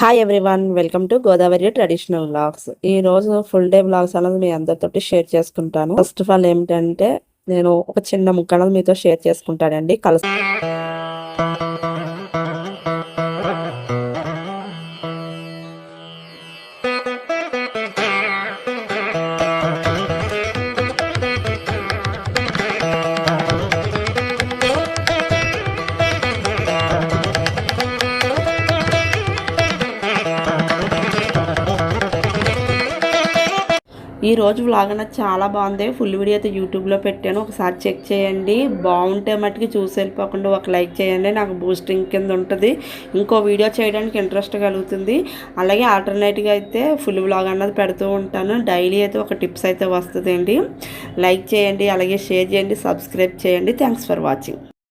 Hi everyone, welcome to Godavari traditional vlogs. ఈ రోజు full day vlogs అనేది మీ అందరితోటి షేర్ చేసుకుంటాను. ఫస్ట్ ఆఫ్ ఆల్ ఏమిటంటే నేను ఒక చిన్న ముక్క అనేది మీతో షేర్ చేసుకుంటానండి. ఈ రోజు వ్లాగ్ అనేది చాలా బాగుంది. ఫుల్ వీడియో అయితే యూట్యూబ్లో పెట్టాను, ఒకసారి చెక్ చేయండి. బాగుంటే మట్టుకు చూసి వెళ్ళిపోకుండా ఒక లైక్ చేయండి, నాకు బూస్టింగ్ కింద ఉంటుంది, ఇంకో వీడియో చేయడానికి ఇంట్రెస్ట్ కలుగుతుంది. అలాగే ఆల్టర్నేట్గా అయితే ఫుల్ వ్లాగ్ అన్నది పెడుతూ ఉంటాను. డైలీ అయితే ఒక టిప్స్ అయితే వస్తుందండి. లైక్ చేయండి, అలాగే షేర్ చేయండి, సబ్స్క్రైబ్ చేయండి. Thanks for watching.